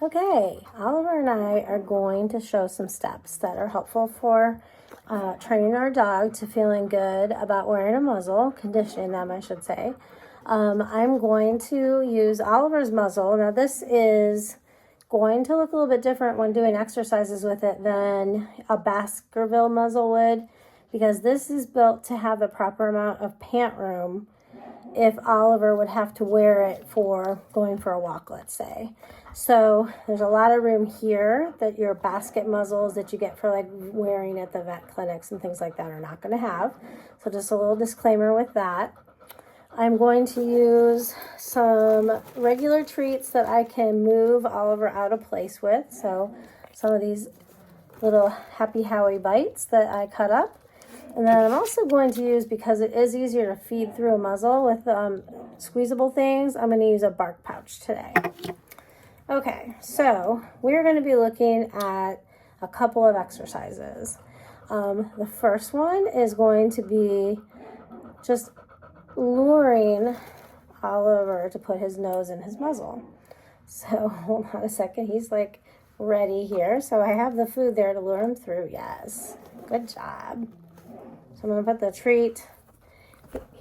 Okay, Oliver and I are going to show some steps that are helpful for training our dog to feeling good about wearing a muzzle, conditioning them, I should say. I'm going to use Oliver's muzzle. Now, this is going to look a little bit different when doing exercises with it than a Baskerville muzzle would, because this is built to have the proper amount of pant room if Oliver would have to wear it for going for a walk, let's say. So there's a lot of room here that your basket muzzles that you get for like wearing at the vet clinics and things like that are not going to have. So just a little disclaimer with that. I'm going to use some regular treats that I can move Oliver out of place with. So some of these little Happy Howie bites that I cut up. And then I'm also going to use, because it is easier to feed through a muzzle with squeezable things, I'm going to use a bark pouch today. Okay, so we're going to be looking at a couple of exercises. The first one is going to be just luring Oliver to put his nose in his muzzle. So hold on a second, he's like ready here. So I have the food there to lure him through. Yes, good job. So I'm going to put the treat,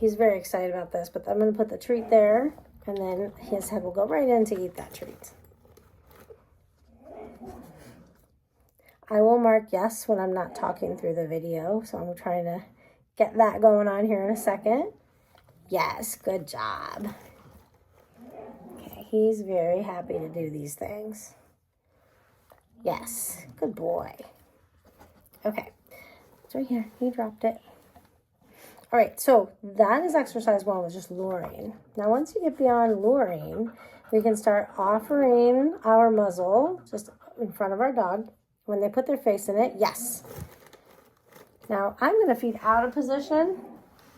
he's very excited about this, but I'm going to put the treat there, and then his head will go right in to eat that treat. I will mark yes when I'm not talking through the video, so I'm trying to get that going on here in a second. Yes, good job. Okay, he's very happy to do these things. Yes, good boy. Okay, it's right here. He dropped it. All right, so that is exercise one, was just luring. Now, once you get beyond luring, we can start offering our muzzle just in front of our dog. When they put their face in it, yes. Now, I'm going to feed out of position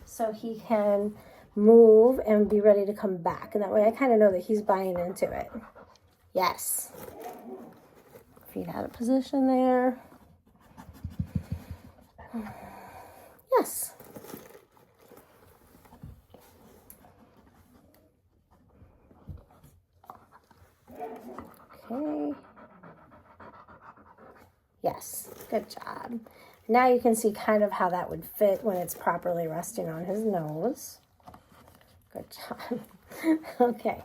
so he can move and be ready to come back. And that way I kind of know that he's buying into it. Yes. Feet out of position there. Yes. Okay. Yes, good job. Now you can see kind of how that would fit when it's properly resting on his nose. Good job. Okay.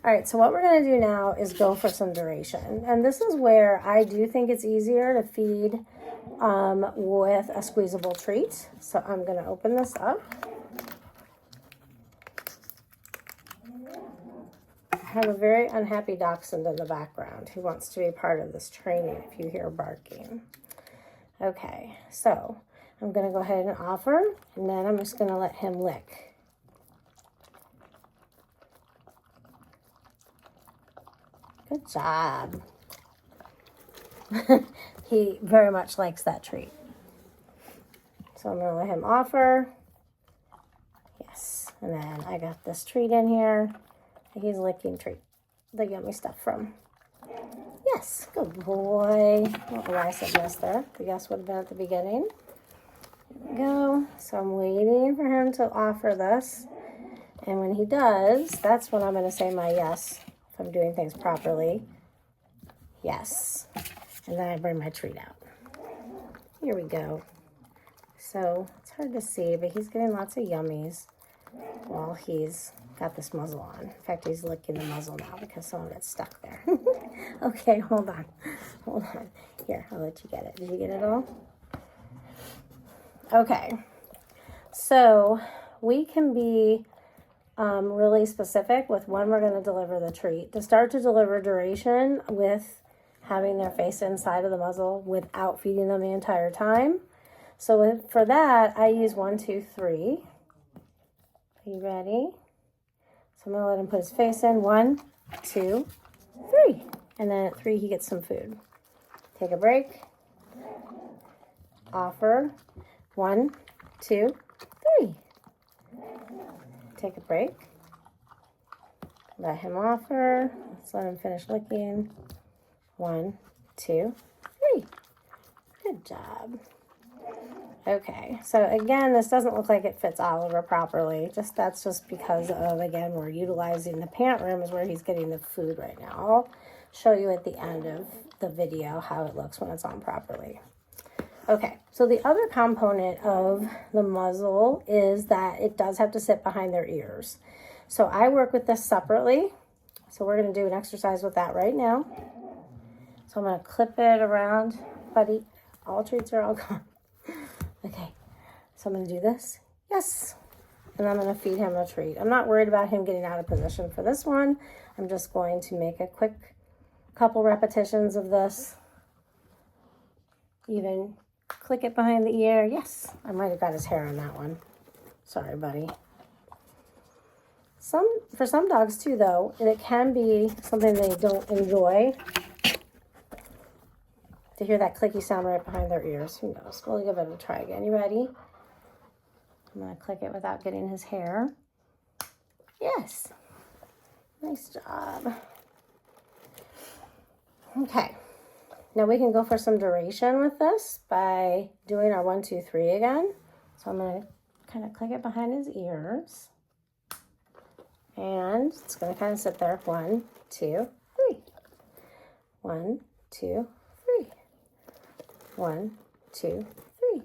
All right, so what we're going to do now is go for some duration. And this is where I do think it's easier to feed with a squeezable treat. So I'm going to open this up. I have a very unhappy dachshund in the background who wants to be part of this training if you hear barking. Okay, so I'm going to go ahead and offer, and then I'm just going to let him lick. Good job. He very much likes that treat. So I'm going to let him offer. Yes, and then I got this treat in here. He's licking treat, the yummy stuff from. Yes, good boy. I don't know why I said yes there. The yes would have been at the beginning. There we go. So I'm waiting for him to offer this. And when he does, that's when I'm going to say my yes, if I'm doing things properly. Yes. And then I bring my treat out. Here we go. So it's hard to see, but he's getting lots of yummies while he's got this muzzle on. In fact, he's licking the muzzle now because some of it's stuck there. Okay, hold on. Hold on. Here, I'll let you get it. Did you get it all? Okay. So we can be really specific with when we're going to deliver the treat. To start to deliver duration with having their face inside of the muzzle without feeding them the entire time. So for that, I use 1, 2, 3. Are you ready? So I'm going to let him put his face in. 1, 2, 3. And then at 3, he gets some food. Take a break. Offer. 1, 2, 3. Take a break. Let him offer. Let's let him finish licking. 1, 2, 3. Good job. Okay, so again, this doesn't look like it fits Oliver properly. That's just because of, again, we're utilizing the pant room is where he's getting the food right now. show you at the end of the video how it looks when it's on properly. Okay, so the other component of the muzzle is that it does have to sit behind their ears. So I work with this separately. So we're going to do an exercise with that right now. So I'm going to clip it around. Buddy, all treats are all gone. Okay, so I'm going to do this. Yes. And I'm going to feed him a treat. I'm not worried about him getting out of position for this one. I'm just going to make a quick couple repetitions of this. Even click it behind the ear. Yes, I might have got his hair on that one. Sorry, buddy. For some dogs too, though, and it can be something they don't enjoy to hear that clicky sound right behind their ears. Who knows? We'll give it a try again. You ready? I'm going to click it without getting his hair. Yes. Nice job. Okay. Now we can go for some duration with this by doing our 1, 2, 3 again. So I'm going to kind of click it behind his ears. And it's going to kind of sit there. 1, 2, 3. 1, 2, 3. 1, 2, 3.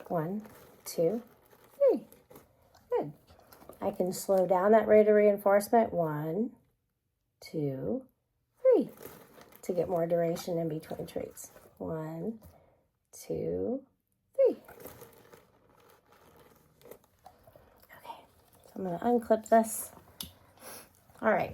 1, 2, 3. Good. I can slow down that rate of reinforcement. 1, 2, 3. To get more duration in between treats. 1, 2, 3. Okay, so I'm going to unclip this. All right,